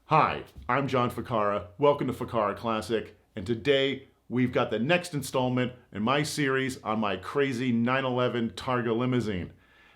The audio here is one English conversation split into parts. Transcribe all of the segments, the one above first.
Hi, I'm John Ficara. Welcome to Ficara Classic, and today we've got the next installment in my series on my crazy 911 Targa limousine.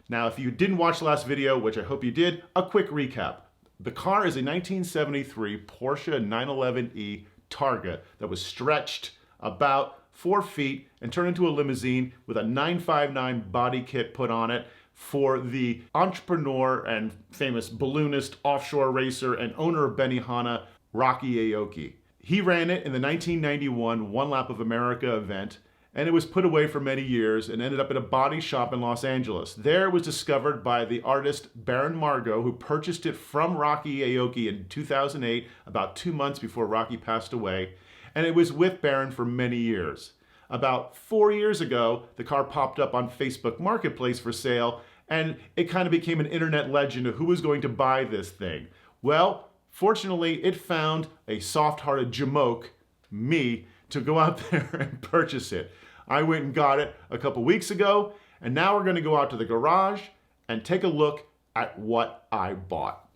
Now, if you didn't watch the last video, which I hope you did, a quick recap. The car is a 1973 Porsche 911E Targa that was stretched about 4 feet and turned into a limousine with a 959 body kit put on it for the entrepreneur and famous balloonist, offshore racer, and owner of Benihana, Rocky Aoki. He ran it in the 1991 One Lap of America event, and it was put away for many years and ended up at a body shop in Los Angeles. There it was discovered by the artist Baron Margot, who purchased it from Rocky Aoki in 2008, about 2 months before Rocky passed away, and it was with Baron for many years. About 4 years ago, the car popped up on Facebook Marketplace for sale, and it kind of became an internet legend of who was going to buy this thing. Well, fortunately, it found a soft-hearted jamoke, me, to go out there and purchase it. I went and got it a couple weeks ago, and now we're going to go out to the garage and take a look at what I bought.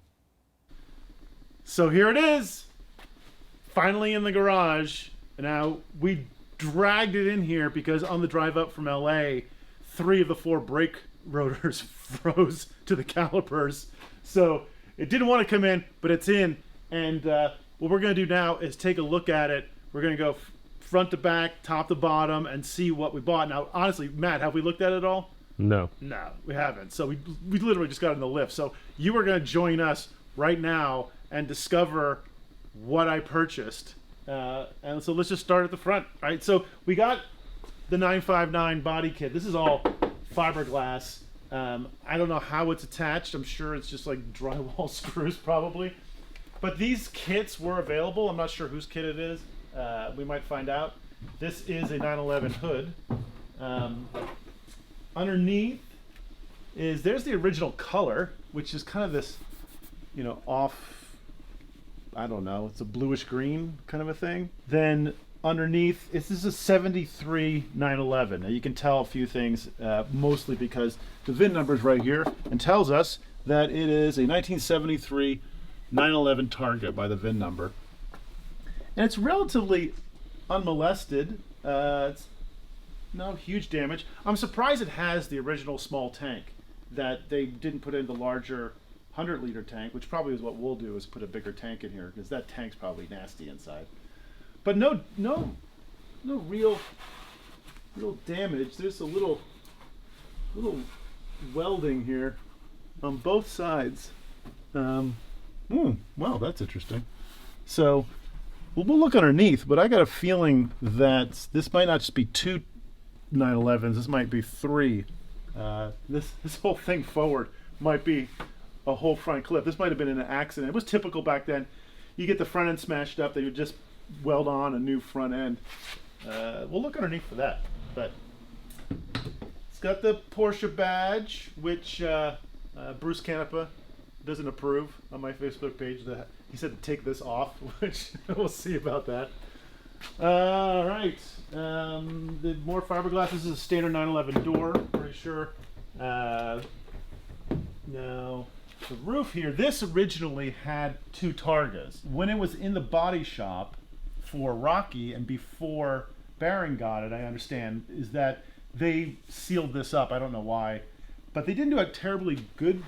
So here it is, finally in the garage. Now, we dragged it in here because on the drive up from LA, 3 of the 4 brake rotors froze to the calipers. So it didn't want to come in, but it's in. And what we're going to do now is take a look at it. We're going to go front to back, top to bottom, and see what we bought. Now, honestly, Matt, have we looked at it all? No. No, we haven't. So we literally just got in the lift. So you are going to join us right now and discover what I purchased. And so let's just start at the front. All right, so we got the 959 body kit. This is all fiberglass. I don't know how it's attached. I'm sure it's just like drywall screws probably. But these kits were available. I'm not sure whose kit it is. We might find out. This is a 911 hood. Underneath there's the original color, which is kind of this, off, I don't know, it's a bluish green kind of a thing. Then underneath, this is a 73 911. Now you can tell a few things, mostly because the VIN number is right here and tells us that it is a 1973 911 Targa by the VIN number. And it's relatively unmolested. It's no huge damage. I'm surprised it has the original small tank, that they didn't put in the larger 100-liter tank, which probably is what we'll do, is put a bigger tank in here, because that tank's probably nasty inside. But no real damage. There's a little welding here on both sides. Wow, that's interesting. So we'll look underneath, but I got a feeling that this might not just be 2 911s. This might be 3. This whole thing forward might be a whole front clip. This might have been an accident. It was typical back then. You get the front end smashed up, they would just weld on a new front end. We'll look underneath for that. But it's got the Porsche badge, which Bruce Canepa doesn't approve on my Facebook page. He said to take this off, which we'll see about that. All right. The more fiberglass. This is a standard 911 door, pretty sure. Now, the roof here, this originally had 2 Targas. When it was in the body shop for Rocky and before Baron got it, I understand, is that they sealed this up. I don't know why, but they didn't do a terribly good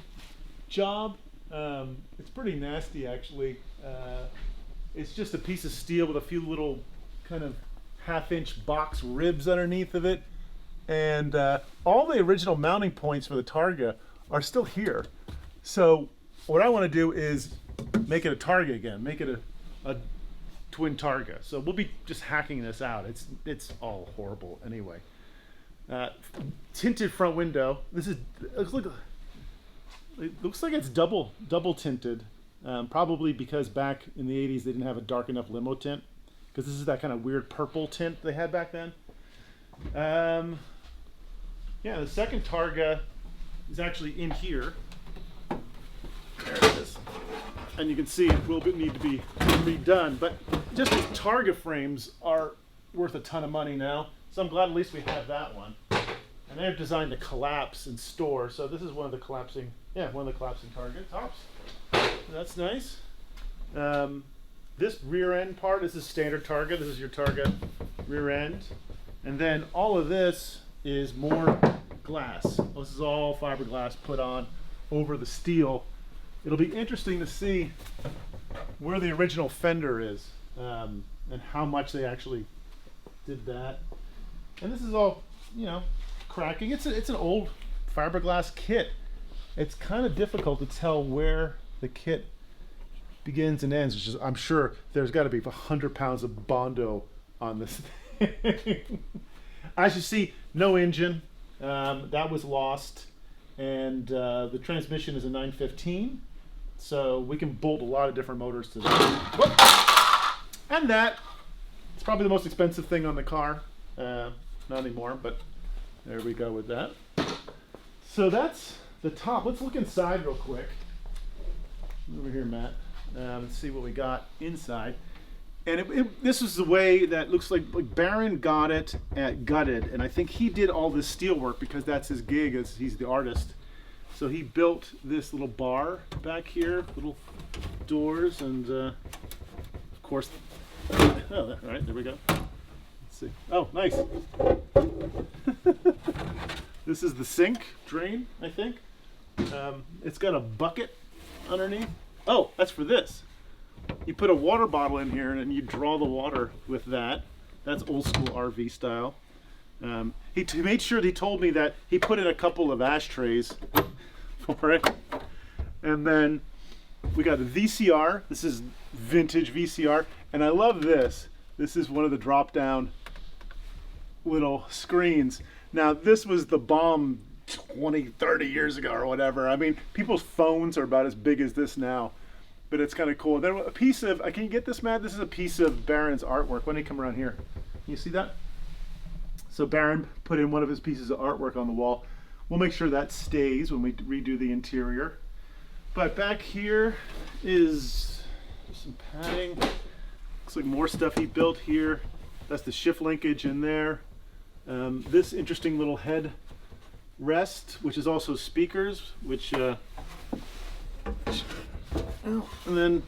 job. It's pretty nasty, actually. It's just a piece of steel with a few little kind of half-inch box ribs underneath of it. And all the original mounting points for the Targa are still here. So what I want to do is make it a Targa again, make it a twin Targa. So we'll be just hacking this out. It's all horrible anyway. Tinted front window. This is, it looks like it's double tinted, probably because back in the 80s they didn't have a dark enough limo tint, because this is that kind of weird purple tint they had back then. Yeah, the second Targa is actually in here. There it is. And you can see it will need to be redone, but just these Targa frames are worth a ton of money now, so I'm glad at least we have that one. And they're designed to collapse and store, so this is one of the collapsing Targa tops. That's nice. This rear end part, this is standard Targa. This is your Targa rear end. And then all of this is more glass. This is all fiberglass put on over the steel. It'll be interesting to see where the original fender is, and how much they actually did that. And this is all, you know, cracking. It's an old fiberglass kit. It's kind of difficult to tell where the kit begins and ends, which is, I'm sure there's got to be 100 pounds of Bondo on this thing. As you see, no engine. That was lost. And the transmission is a 915. So we can bolt a lot of different motors to that. Whoop! And that, it's probably the most expensive thing on the car. Not anymore, but there we go with that. So that's the top. Let's look inside real quick. Over here, Matt. Let's see what we got inside. And this is the way that looks like Baron got it at gutted, and I think he did all this steel work because that's his gig, as he's the artist. So he built this little bar back here, little doors, and of course, oh, all right, there we go. Let's see. Oh, nice. This is the sink drain, I think. It's got a bucket underneath. Oh, that's for this. You put a water bottle in here and you draw the water with that. That's old school RV style. He made sure, he told me that he put in a couple of ashtrays for it. And then we got a VCR. This is vintage VCR. And I love this. This is one of the drop down little screens. Now this was the bomb 20, 30 years ago or whatever. I mean, people's phones are about as big as this now. But it's kind of cool. Then a piece of, can you get this, Matt? This is a piece of Baron's artwork. Why don't you come around here? Can you see that? So Baron put in one of his pieces of artwork on the wall. We'll make sure that stays when we redo the interior. But back here is some padding. Looks like more stuff he built here. That's the shift linkage in there. This interesting little head rest, which is also speakers, which and then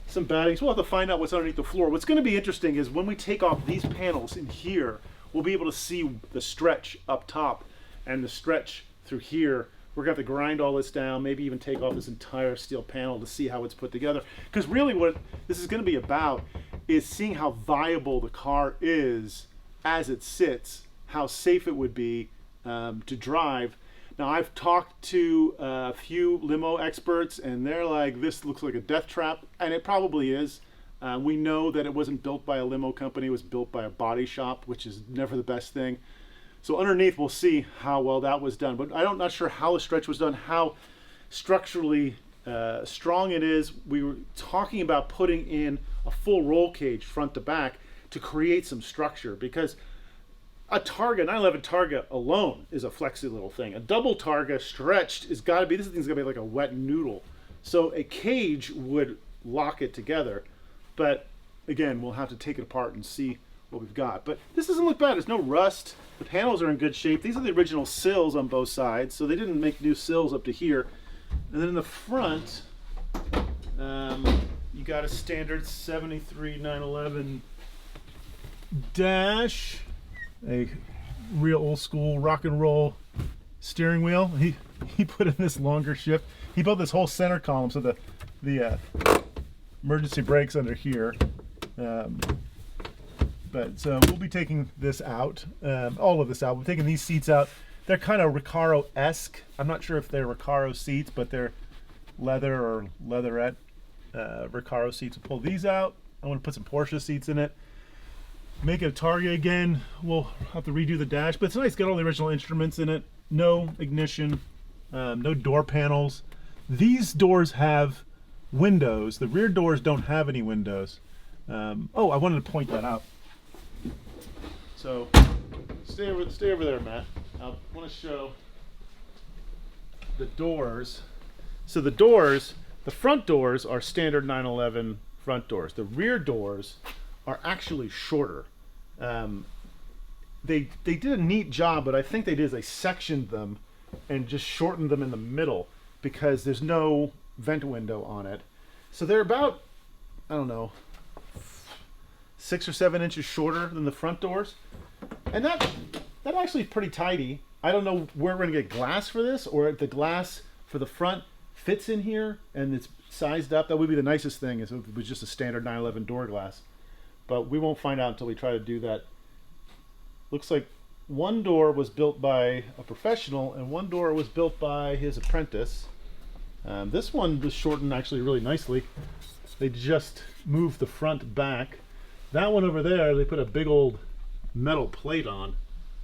some battings. We'll have to find out what's underneath the floor. What's going to be interesting is when we take off these panels in here, we'll be able to see the stretch up top and the stretch through here. We're going to have to grind all this down, maybe even take off this entire steel panel to see how it's put together. Because really what this is going to be about is seeing how viable the car is as it sits, how safe it would be to drive. Now, I've talked to a few limo experts, and they're like, this looks like a death trap, and it probably is. We know that it wasn't built by a limo company. It was built by a body shop, which is never the best thing. So underneath, we'll see how well that was done. But I'm not sure how the stretch was done, how structurally strong it is. We were talking about putting in a full roll cage front to back to create some structure, because a Targa, 911 Targa alone is a flexy little thing. A double Targa stretched is got to be, this thing's got to be like a wet noodle. So a cage would lock it together. But again, we'll have to take it apart and see what we've got. But this doesn't look bad. There's no rust. The panels are in good shape. These are the original sills on both sides, so they didn't make new sills up to here. And then in the front, you got a standard 73 911 dash. A real old school rock and roll steering wheel. He put in this longer shift. He built this whole center column, so the emergency brakes under here. But so we'll be taking this out, all of this out. We're taking these seats out. They're kind of Recaro-esque. I'm not sure if they're Recaro seats, but they're leather or leatherette Recaro seats. We'll pull these out. I want to put some Porsche seats in it. Make it a Targa again. We'll have to redo the dash, but it's nice. Got all the original instruments in it. No ignition, no door panels. These doors have windows. The rear doors don't have any windows. Oh, I wanted to point that out. So stay over there, Matt. I want to show the doors. So the doors, the front doors are standard 911 front doors. The rear doors are actually shorter. They did a neat job, but I think they did is they sectioned them and just shortened them in the middle because there's no vent window on it. So they're about I don't know, 6 or 7 inches shorter than the front doors. And that actually is pretty tidy. I don't know where we're gonna get glass for this, or if the glass for the front fits in here and it's sized up. That would be the nicest thing, is if it was just a standard 911 door glass. But we won't find out until we try to do that. Looks like one door was built by a professional and one door was built by his apprentice. This one was shortened actually really nicely. They just moved the front back. That one over there, they put a big old metal plate on.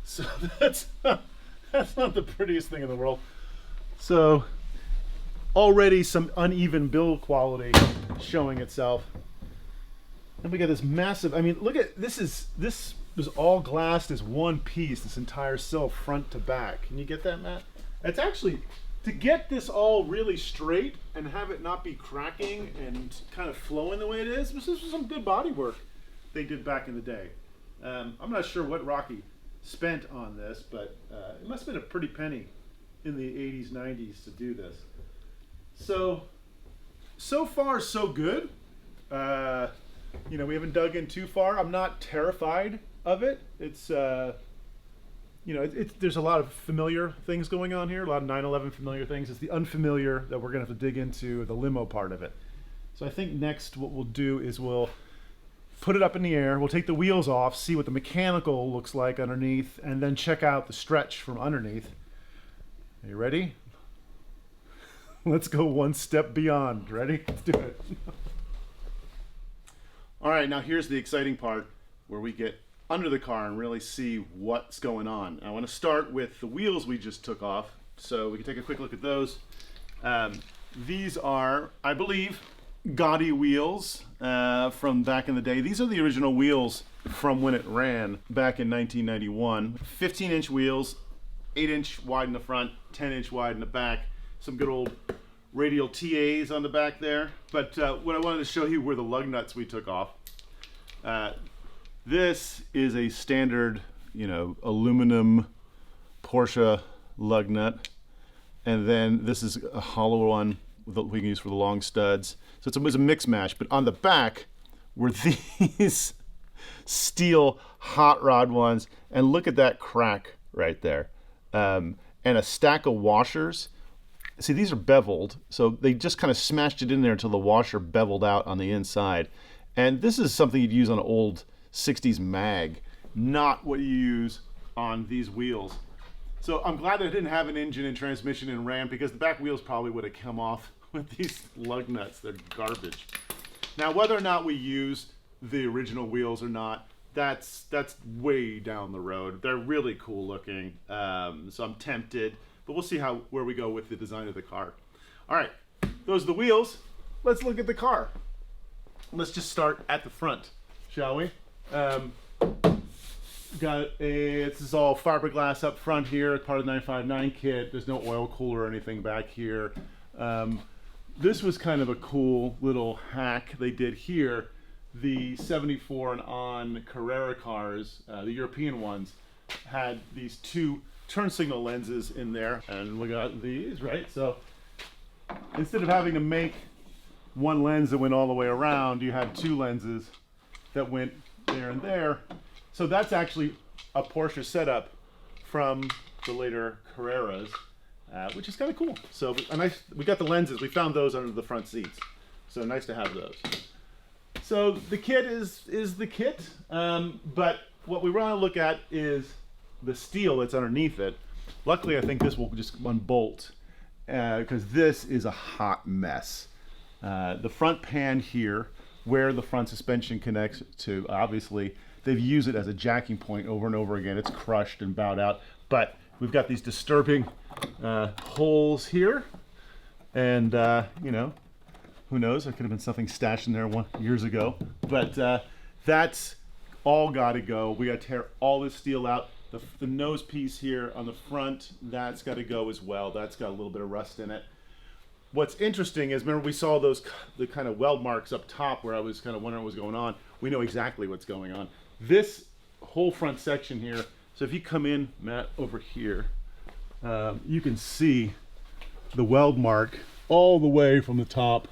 So that's not the prettiest thing in the world. So already some uneven build quality showing itself. And we got this massive, I mean, look at, this was all glassed as one piece, this entire sill front to back. Can you get that, Matt? It's actually, to get this all really straight and have it not be cracking and kind of flowing the way it is, this was some good body work they did back in the day. I'm not sure what Rocky spent on this, but it must have been a pretty penny in the 80s, 90s to do this. So far so good. You know, we haven't dug in too far. I'm not terrified of it. It's, you know, there's a lot of familiar things going on here, a lot of 911 familiar things. It's the unfamiliar that we're gonna have to dig into, the limo part of it. So I think next what we'll do is we'll put it up in the air, we'll take the wheels off, see what the mechanical looks like underneath, and then check out the stretch from underneath. Are you ready? Let's go one step beyond. Ready? Let's do it. All right, now here's the exciting part where we get under the car and really see what's going on. I want to start with the wheels we just took off, so we can take a quick look at those. These are, I believe, Gotti wheels from back in the day. These are the original wheels from when it ran back in 1991. 15-inch wheels, 8-inch wide in the front, 10-inch wide in the back. Some good old radial TAs on the back there. But what I wanted to show you were the lug nuts we took off. This is a standard, you know, aluminum Porsche lug nut. And then this is a hollow one that we can use for the long studs. So it's a mix mash, but on the back were these steel hot rod ones. And look at that crack right there. And a stack of washers. See, these are beveled, so they just kind of smashed it in there until the washer beveled out on the inside. And this is something you'd use on an old 60s mag, not what you use on these wheels. So I'm glad that it didn't have an engine and transmission and ram, because the back wheels probably would have come off with these lug nuts. They're garbage. Now, whether or not we use the original wheels or not, that's way down the road. They're really cool looking, so I'm tempted. But we'll see where we go with the design of the car. All right, those are the wheels. Let's look at the car. Let's just start at the front, shall we? This is all fiberglass up front here, part of the 959 kit. There's no oil cooler or anything back here. This was kind of a cool little hack they did here. The 74 and on Carrera cars, the European ones, had these two turn signal lenses in there, and we got these, right? So instead of having to make one lens that went all the way around, you had two lenses that went there and there. So that's actually a Porsche setup from the later Carreras, which is kind of cool. So we got the lenses, we found those under the front seats. So nice to have those. So the kit is the kit, but what we want to look at is the steel that's underneath it. Luckily, I think this will just unbolt because this is a hot mess. The front pan here, where the front suspension connects to, obviously, they've used it as a jacking point over and over again. It's crushed and bowed out, but we've got these disturbing holes here, and you know, who knows? There could have been something stashed in there years ago, but that's all got to go. We got to tear all this steel out. The nose piece here on the front, that's got to go as well. That's got a little bit of rust in it. What's interesting is, remember we saw the kind of weld marks up top where I was kind of wondering what was going on. We know exactly what's going on. This whole front section here, so if you come in, Matt, over here, you can see the weld mark all the way from the top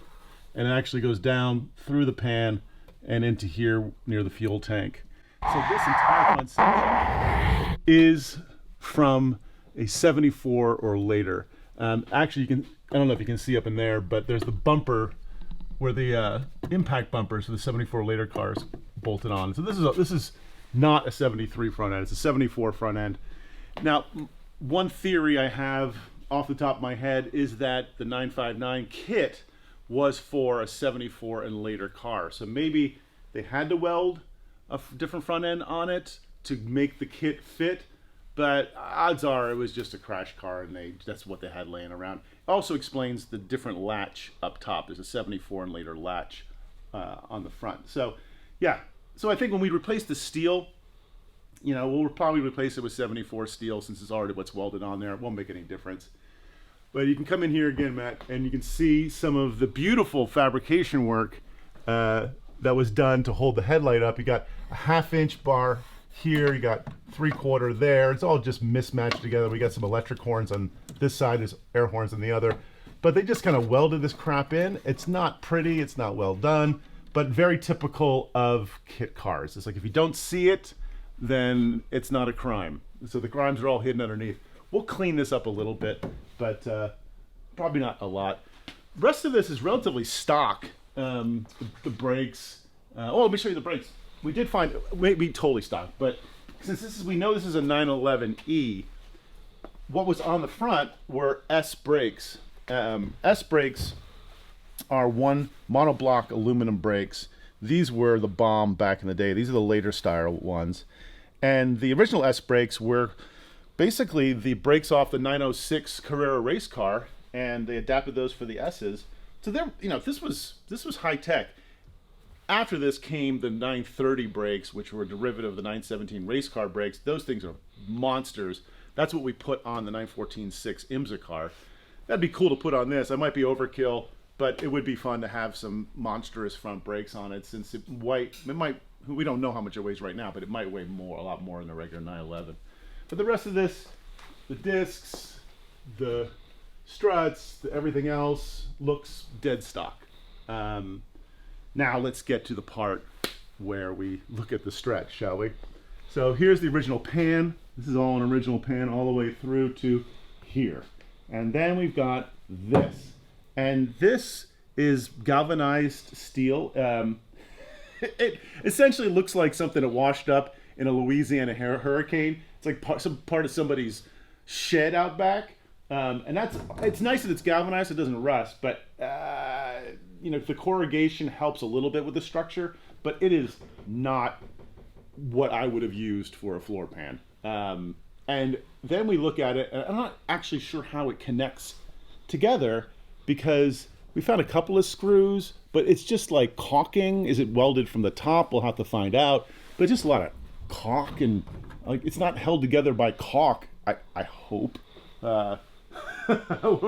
and it actually goes down through the pan and into here near the fuel tank. So this entire front section is from a 74 or later. Actually, you can, I don't know if you can see up in there, but there's the bumper where the impact bumpers for the 74 later cars bolted on. So this is not a 73 front end, it's a 74 front end. Now, one theory I have off the top of my head is that the 959 kit was for a 74 and later car. So maybe they had to weld a different front end on it to make the kit fit, but odds are it was just a crash car and that's what they had laying around. It also explains the different latch up top. There's a 74 and later latch on the front. So yeah, so I think when we replace the steel, you know, we'll probably replace it with 74 steel since it's already what's welded on there. It won't make any difference. But you can come in here again, Matt, and you can see some of the beautiful fabrication work that was done to hold the headlight up. You got a 1/2 inch bar here, you got 3/4 there. It's all just mismatched together. We got some electric horns on this side, there's air horns on the other. But they just kind of welded this crap in. It's not pretty, it's not well done, but very typical of kit cars. It's like if you don't see it, then it's not a crime. So the crimes are all hidden underneath. We'll clean this up a little bit, but probably not a lot. The rest of this is relatively stock. The brakes. Oh, let me show you the brakes. We did find, maybe totally stock, but since we know this is a 911E, what was on the front were S brakes. S brakes are one monoblock aluminum brakes. These were the bomb back in the day. These are the later style ones. And the original S brakes were basically the brakes off the 906 Carrera race car, and they adapted those for the S's. So they're, you know, this was high tech. After this came the 930 brakes, which were a derivative of the 917 race car brakes. Those things are monsters. That's what we put on the 914-6 IMSA car. That'd be cool to put on this. That might be overkill, but it would be fun to have some monstrous front brakes on it, since it might, we don't know how much it weighs right now, but it might weigh a lot more than the regular 911. But the rest of this, the discs, the struts, everything else looks dead stock. Now let's get to the part where we look at the stretch, shall we? So here's the original pan. This is all an original pan all the way through to here. And then we've got this. And this is galvanized steel. It essentially looks like something that washed up in a Louisiana hurricane. It's like some part of somebody's shed out back. And it's nice that it's galvanized, it doesn't rust, but you know, the corrugation helps a little bit with the structure, but it is not what I would have used for a floor pan. And then we look at it, and I'm not actually sure how it connects together, because we found a couple of screws, but it's just like caulking. Is it welded from the top? We'll have to find out. But just a lot of caulk, and like it's not held together by caulk, I hope. We're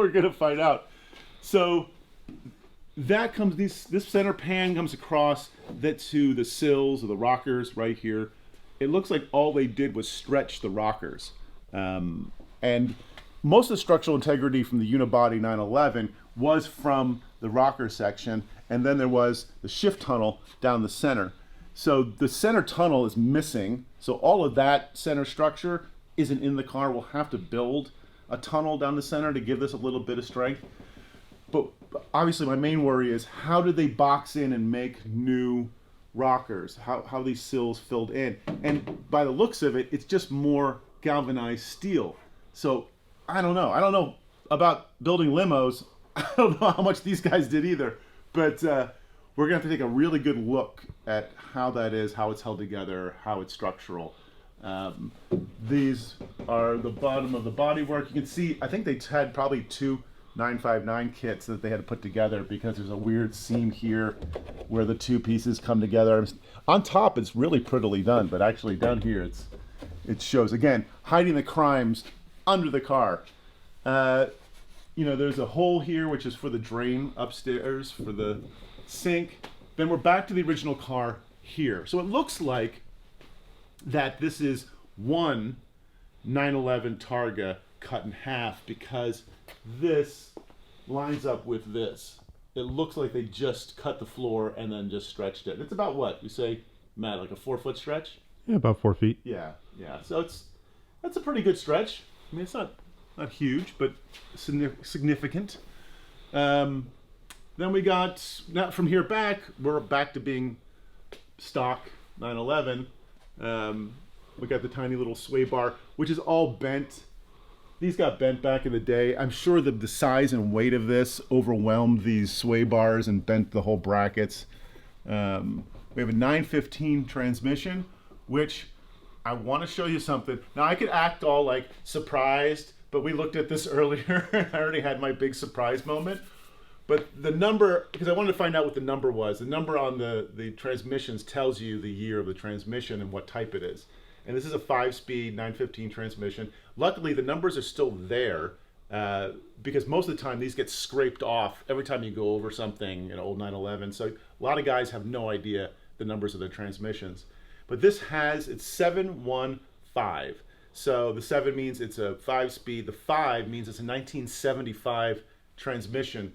gonna find out. So that comes, this center pan comes across that to the sills of the rockers right here. It looks like all they did was stretch the rockers. And most of the structural integrity from the unibody 911 was from the rocker section, and then there was the shift tunnel down the center. So the center tunnel is missing, so all of that center structure isn't in the car. We'll have to build a tunnel down the center to give this a little bit of strength. But obviously my main worry is, how did they box in and make new rockers? How these sills filled in? And by the looks of it, it's just more galvanized steel. So I don't know. I don't know about building limos. I don't know how much these guys did either. But we're gonna have to take a really good look at how that is, how it's held together, how it's structural. These are the bottom of the bodywork. You can see, I think they had probably 2 959 kits that they had to put together, because there's a weird seam here where the two pieces come together. On top, it's really prettily done, but actually down here, it shows, again, hiding the crimes under the car. You know, there's a hole here, which is for the drain upstairs, for the sink. Then we're back to the original car here. So it looks like that this is one 911 Targa cut in half, because this lines up with this. it looks like they just cut the floor and then just stretched it. It's about what? You say, Matt, like a 4-foot stretch? Yeah, about 4 feet. Yeah. So that's a pretty good stretch. I mean, it's not huge, but significant. Then we got, now from here back, we're back to being stock 911. We got the tiny little sway bar, which is all bent. These got bent back in the day. I'm sure that the size and weight of this overwhelmed these sway bars and bent the whole brackets. We have a 915 transmission, which I want to show you something. Now I could act all like surprised, but we looked at this earlier and I already had my big surprise moment. But the number, because I wanted to find out what the number was. The number on the transmissions tells you the year of the transmission and what type it is. And this is a 5-speed 915 transmission. Luckily, the numbers are still there because most of the time these get scraped off every time you go over something, an old 911. So a lot of guys have no idea the numbers of their transmissions. But this it's 715. So the 7 means it's a 5-speed. The 5 means it's a 1975 transmission.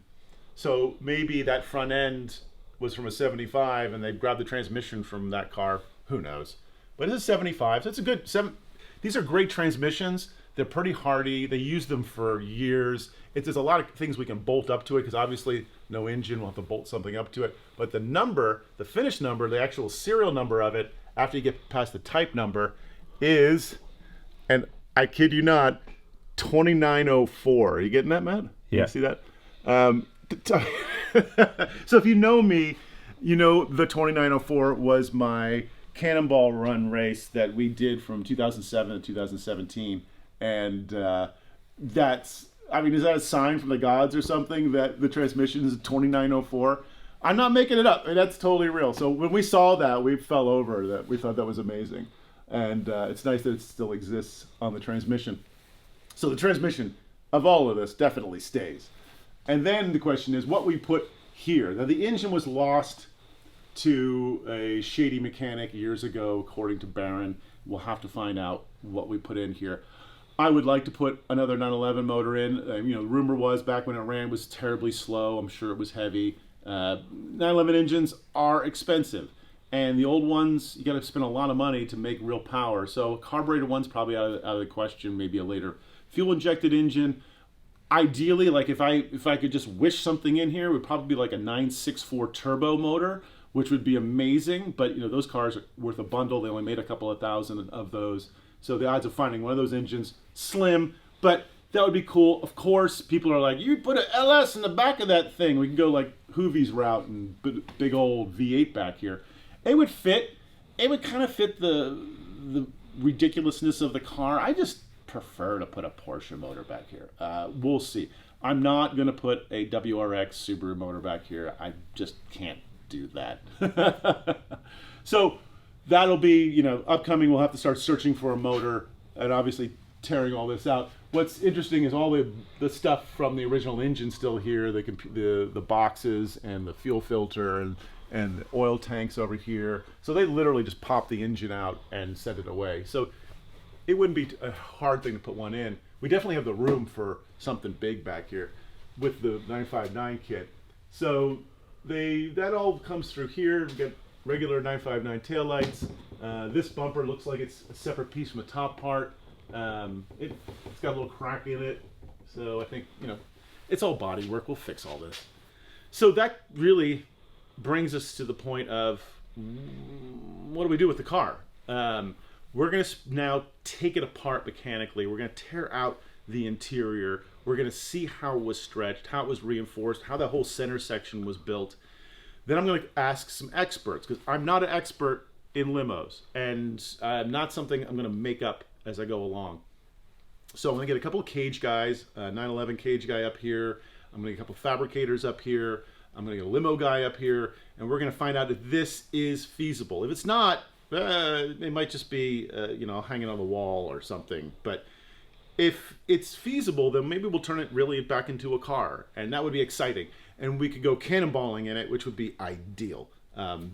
So maybe that front end was from a 75 and they grabbed the transmission from that car. Who knows? But it's a 75, so it's a good 7. These are great transmissions. They're pretty hardy. They use them for years. There's a lot of things we can bolt up to it because obviously no engine, we'll have to bolt something up to it. But the number, the finished number, the actual serial number of it, after you get past the type number, is, and I kid you not, 2904. Are you getting that, Matt? Yeah. You see that? So if you know me, you know the 2904 was my Cannonball Run race that we did from 2007 to 2017, and that's, I mean, is that a sign from the gods or something that the transmission is 2904? I'm not making it up. I mean, that's totally real. So when we saw that, we fell over. That we thought that was amazing, and it's nice that it still exists on the transmission. So the transmission of all of this definitely stays. And then the question is what we put here. Now the engine was lost to a shady mechanic years ago, according to Baron. We'll have to find out what we put in here. I would like to put another 911 motor in. The rumor was back when it ran was terribly slow. I'm sure it was heavy. 911 engines are expensive, and the old ones, you got to spend a lot of money to make real power. So a carbureted one's probably out of the question. Maybe a later fuel injected engine. Ideally, like if I could just wish something in here, it would probably be like a 964 turbo motor, which would be amazing. But those cars are worth a bundle. They only made a couple of thousand of those, so the odds of finding one of those engines slim. But that would be cool. Of course, people are like, you put an LS in the back of that thing. We can go like Hoovie's route and big old V8 back here. It would fit. It would kind of fit the ridiculousness of the car. I just prefer to put a Porsche motor back here. We'll see. I'm not going to put a WRX Subaru motor back here. I just can't do that. So that'll be, upcoming. We'll have to start searching for a motor and obviously tearing all this out. What's interesting is all the stuff from the original engine still here, the boxes and the fuel filter and the oil tanks over here. So they literally just pop the engine out and send it away. So it wouldn't be a hard thing to put one in. We definitely have the room for something big back here with the 959 kit. So that all comes through here. We got regular 959 taillights. This bumper looks like it's a separate piece from the top part. It's got a little crack in it. So I think, it's all body work. We'll fix all this. So that really brings us to the point of what do we do with the car? We're going to now take it apart mechanically. We're going to tear out the interior. We're going to see how it was stretched, how it was reinforced, how the whole center section was built. Then I'm going to ask some experts, because I'm not an expert in limos, and not something I'm going to make up as I go along. So I'm going to get a couple of cage guys, 911 cage guy up here. I'm going to get a couple of fabricators up here. I'm going to get a limo guy up here, and we're going to find out if this is feasible. If it's not, it might just be, hanging on the wall or something. But if it's feasible, then maybe we'll turn it really back into a car, and that would be exciting. And we could go cannonballing in it, which would be ideal.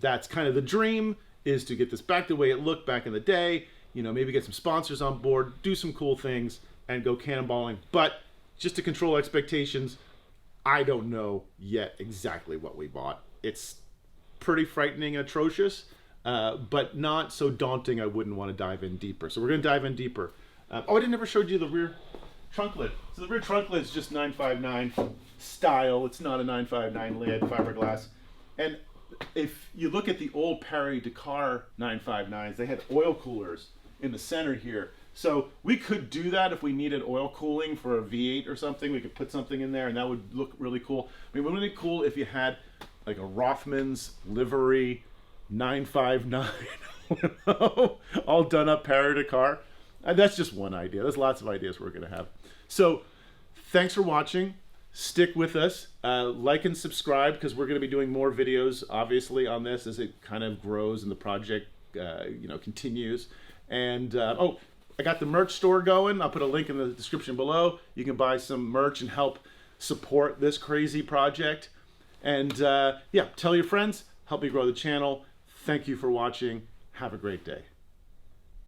That's kind of the dream, is to get this back the way it looked back in the day. Maybe get some sponsors on board, do some cool things, and go cannonballing. But just to control expectations, I don't know yet exactly what we bought. It's pretty frightening and atrocious, but not so daunting I wouldn't want to dive in deeper. So we're going to dive in deeper. Oh, I didn't ever showed you the rear trunk lid. So the rear trunk lid is just 959 style. It's not a 959 lid, fiberglass. And if you look at the old Paris Dakar 959s, they had oil coolers in the center here. So we could do that if we needed oil cooling for a V8 or something. We could put something in there and that would look really cool. I mean, wouldn't it be cool if you had like a Rothman's livery 959 all done up Paris Dakar? That's just one idea. There's lots of ideas we're going to have. So thanks for watching. Stick with us. Like and subscribe because we're going to be doing more videos, obviously, on this as it kind of grows and the project continues. And oh, I got the merch store going. I'll put a link in the description below. You can buy some merch and help support this crazy project. And yeah, tell your friends. Help me grow the channel. Thank you for watching. Have a great day.